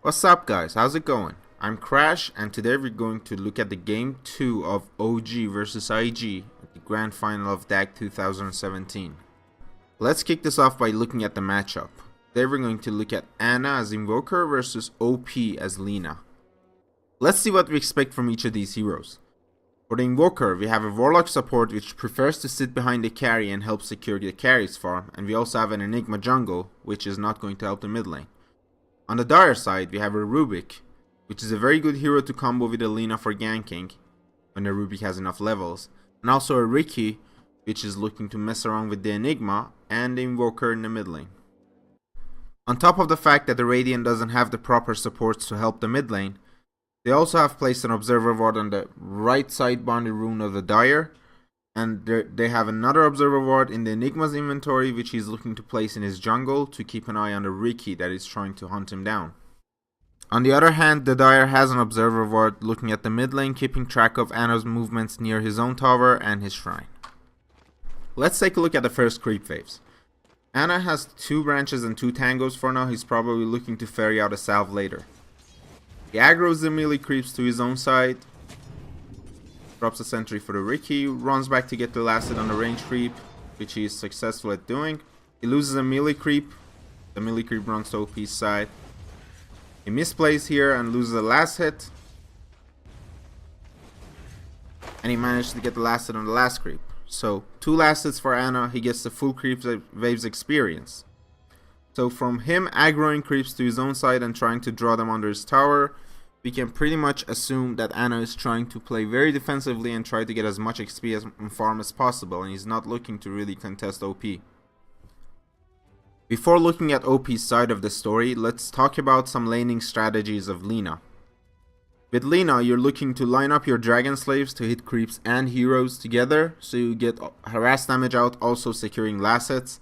What's up guys, how's it going? I'm Crash and today we're going to look at the game 2 of OG versus IG at the grand final of DAG 2017. Let's kick this off by looking at the matchup. Today we're going to look at Ana as Invoker versus OP as Lina. Let's see what we expect from each of these heroes. For the Invoker, we have a Warlock support which prefers to sit behind the carry and help secure the carry's farm, and we also have an Enigma jungle which is not going to help the mid lane. On the dire side, we have a Rubik, which is a very good hero to combo with a Lina for ganking when the Rubik has enough levels, and also a Riki, which is looking to mess around with the Enigma and the Invoker in the mid lane. On top of the fact that the Radiant doesn't have the proper supports to help the mid lane, they also have placed an Observer Ward on the right side boundary rune of the Dire, and they have another Observer Ward in the Enigma's inventory which he's looking to place in his jungle to keep an eye on the Riki that is trying to hunt him down. On the other hand, the Dire has an Observer Ward looking at the mid lane, keeping track of Ana's movements near his own tower and his shrine. Let's take a look at the first creep waves. Ana has 2 branches and 2 tangos for now. He's probably looking to ferry out a salve later. He aggroes the melee creeps to his own side, drops a sentry for the Riki, runs back to get the last hit on the range creep, which he is successful at doing. He loses a melee creep, the melee creep runs to OP's side. He misplays here and loses the last hit, and he managed to get the last hit on the last creep. So 2 last hits for Ana, he gets the full creep waves experience. So from him aggroing creeps to his own side and trying to draw them under his tower, we can pretty much assume that Ana is trying to play very defensively and try to get as much XP and farm as possible, and he's not looking to really contest OP. Before looking at OP's side of the story, let's talk about some laning strategies of Lina. With Lina, you're looking to line up your dragon slaves to hit creeps and heroes together, so you get harass damage out, also securing last hits.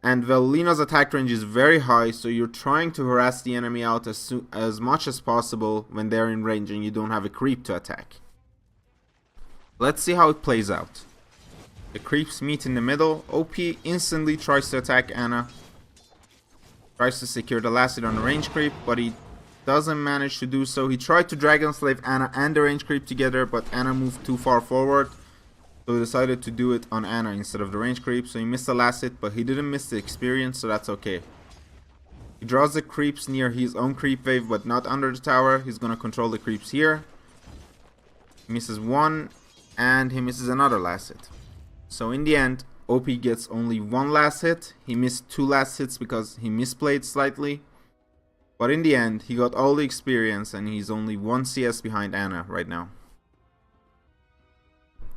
And well, Lina's attack range is very high, so you're trying to harass the enemy out as much as possible when they're in range and you don't have a creep to attack. Let's see how it plays out. The creeps meet in the middle. OP instantly tries to attack Ana. Tries to secure the last hit on the range creep, but he doesn't manage to do so. He tried to Dragon Slave Ana and the range creep together, but Ana moved too far forward. So he decided to do it on Ana instead of the range creep, so he missed the last hit, but he didn't miss the experience, so that's okay. He draws the creeps near his own creep wave, but not under the tower. He's gonna control the creeps here. He misses one, and he misses another last hit. So in the end, OP gets only 1 last hit. He missed 2 last hits because he misplayed slightly. But in the end, he got all the experience, and he's only 1 CS behind Ana right now.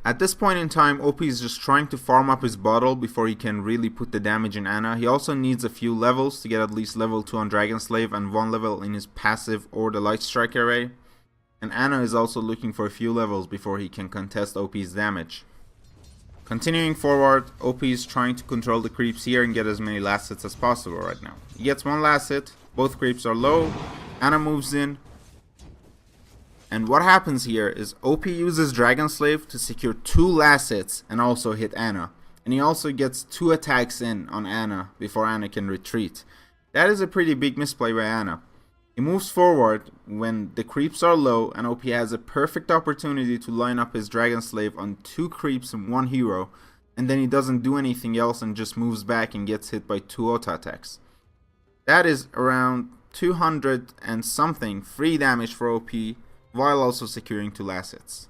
At this point in time, OP is just trying to farm up his bottle before he can really put the damage in Ana. He also needs a few levels to get at least level 2 on Dragon Slave and 1 level in his passive or the Light Strike array. And Ana is also looking for a few levels before he can contest OP's damage. Continuing forward, OP is trying to control the creeps here and get as many last hits as possible right now. He gets 1 last hit, both creeps are low, Ana moves in. And what happens here is OP uses Dragon Slave to secure 2 last hits and also hit Ana. And he also gets 2 attacks in on Ana before Ana can retreat. That is a pretty big misplay by Ana. He moves forward when the creeps are low, and OP has a perfect opportunity to line up his Dragon Slave on 2 creeps and 1 hero. And then he doesn't do anything else and just moves back and gets hit by 2 auto attacks. That is around 200 and something free damage for OP, while also securing 2 last hits.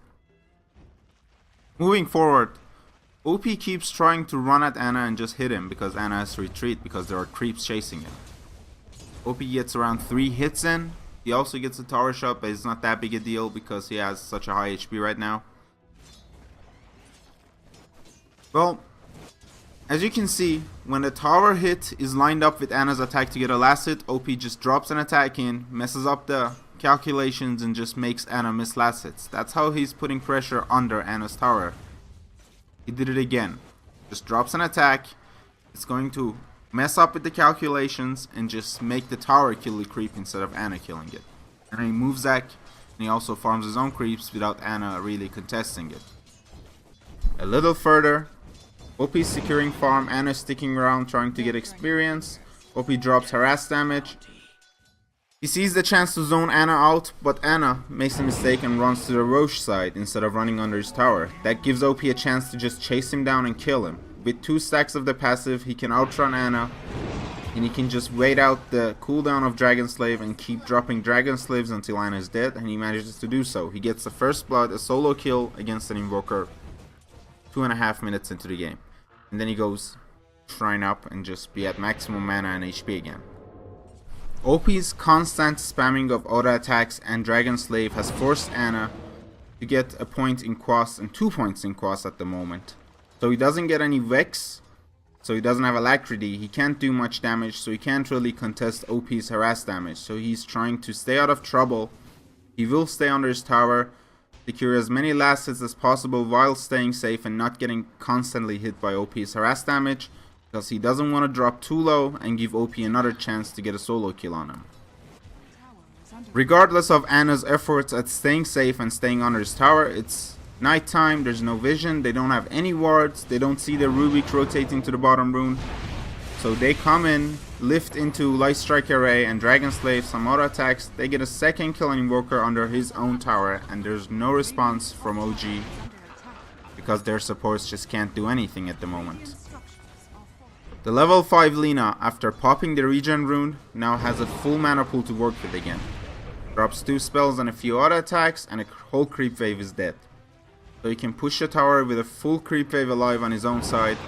Moving forward, OP keeps trying to run at Ana and just hit him because Ana has to retreat because there are creeps chasing him. OP gets around 3 hits in. He also gets a tower shot, but it's not that big a deal because he has such a high HP right now. Well, as you can see, when the tower hit is lined up with Ana's attack to get a last hit, OP just drops an attack in, messes up the calculations and just makes Ana miss last hits. That's how he's putting pressure under Ana's tower. He did it again. Just drops an attack. It's going to mess up with the calculations and just make the tower kill the creep instead of Ana killing it. And he moves back, and he also farms his own creeps without Ana really contesting it. A little further, OP is securing farm, Ana is sticking around trying to get experience. OP drops harass damage. He sees the chance to zone Ana out, but Ana makes a mistake and runs to the Roche side instead of running under his tower. That gives OP a chance to just chase him down and kill him. With 2 stacks of the passive, he can outrun Ana, and he can just wait out the cooldown of Dragon Slave and keep dropping Dragon Slaves until Ana is dead, and he manages to do so. He gets the first blood, a solo kill against an Invoker 2.5 minutes into the game. And then he goes Shrine up and just be at maximum mana and HP again. OP's constant spamming of auto attacks and Dragon Slave has forced Ana to get a point in Quas and 2 points in Quas at the moment. So he doesn't get any Vex, so he doesn't have Alacrity, he can't do much damage, so he can't really contest OP's harass damage. So he's trying to stay out of trouble. He will stay under his tower, secure as many last hits as possible while staying safe and not getting constantly hit by OP's harass damage, because he doesn't want to drop too low and give OP another chance to get a solo kill on him. Regardless of Ana's efforts at staying safe and staying under his tower, it's nighttime, there's no vision, they don't have any wards, they don't see the Rubik rotating to the bottom rune. So they come in, lift into Light Strike Array and Dragon Slave, some auto attacks, they get a second kill on Invoker under his own tower, and there's no response from OG because their supports just can't do anything at the moment. The level 5 Lina, after popping the regen rune, now has a full mana pool to work with again. Drops 2 spells and a few auto attacks, and a whole creep wave is dead. So he can push the tower with a full creep wave alive on his own side.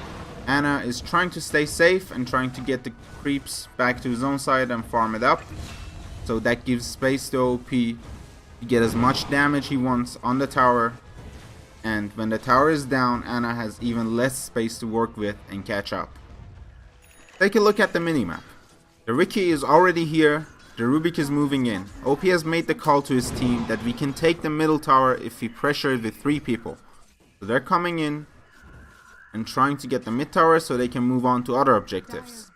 Ana is trying to stay safe and trying to get the creeps back to his own side and farm it up. So that gives space to OP to get as much damage he wants on the tower. And when the tower is down, Ana has even less space to work with and catch up. Take a look at the minimap. The Riki is already here, the Rubik is moving in. OP has made the call to his team that we can take the middle tower if we pressure it with 3 people. So they're coming in and trying to get the mid tower so they can move on to other objectives.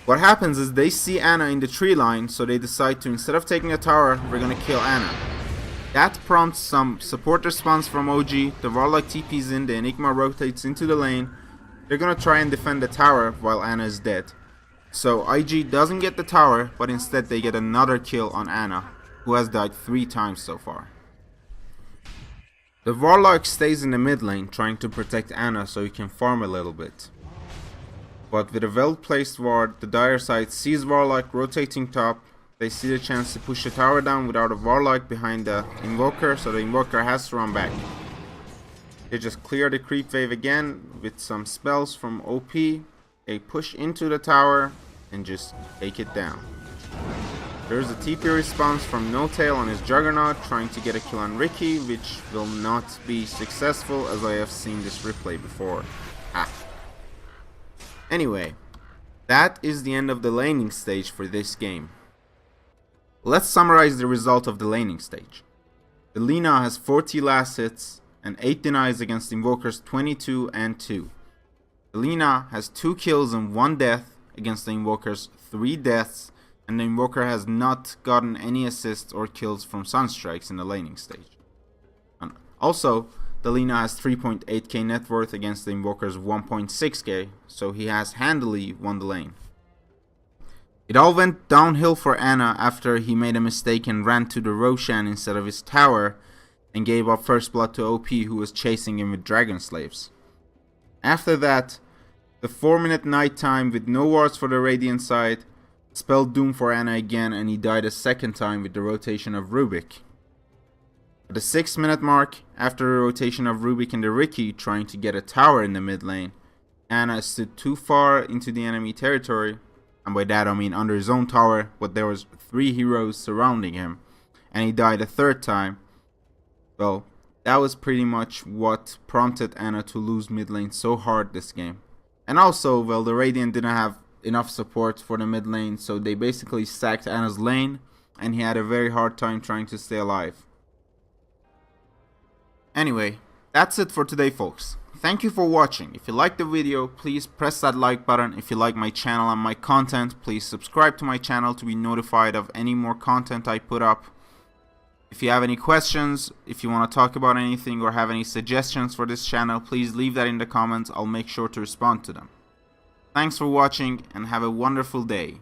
What happens is they see Ana in the tree line, so they decide to, instead of taking the tower, we're gonna kill Ana. That prompts some support response from OG, the Warlock TPs in, the Enigma rotates into the lane. They're gonna try and defend the tower while Ana is dead. So IG doesn't get the tower, but instead they get another kill on Ana, who has died 3 times so far. The Warlock stays in the mid lane trying to protect Ana so he can farm a little bit. But with a well placed ward, the dire side sees Warlock rotating top. They see the chance to push the tower down without a Warlock behind the Invoker, so the Invoker has to run back. They just clear the creep wave again with some spells from OP. They push into the tower and just take it down. There's a TP response from No Tail on his Juggernaut trying to get a kill on Riki, which will not be successful as I have seen this replay before. Anyway, that is the end of the laning stage for this game. Let's summarize the result of the laning stage. The Lina has 40 last hits and 8 denies against Invoker's 22 and 2. The Lina has 2 kills and 1 death against the Invoker's 3 deaths, and the Invoker has not gotten any assists or kills from Sunstrikes in the laning stage. And also, the Lina has 3.8k net worth against the Invoker's 1.6k, so he has handily won the lane. It all went downhill for Ana after he made a mistake and ran to the Roshan instead of his tower, and gave up first blood to OP, who was chasing him with Dragon Slaves. After that, the 4-minute nighttime with no wards for the Radiant side spelled doom for Ana again, and he died a second time with the rotation of Rubik. At the 6-minute mark, after the rotation of Rubik and the Riki trying to get a tower in the mid lane, Ana stood too far into the enemy territory, and by that I mean under his own tower, but there was 3 heroes surrounding him, and he died a third time. Well, that was pretty much what prompted Ana to lose mid lane so hard this game. And also, well, the Radiant didn't have enough support for the mid lane, so they basically sacked Ana's lane, and he had a very hard time trying to stay alive. Anyway, that's it for today, folks. Thank you for watching. If you liked the video, please press that like button. If you like my channel and my content, please subscribe to my channel to be notified of any more content I put up. If you have any questions, if you want to talk about anything or have any suggestions for this channel, please leave that in the comments. I'll make sure to respond to them. Thanks for watching and have a wonderful day.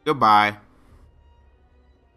Goodbye.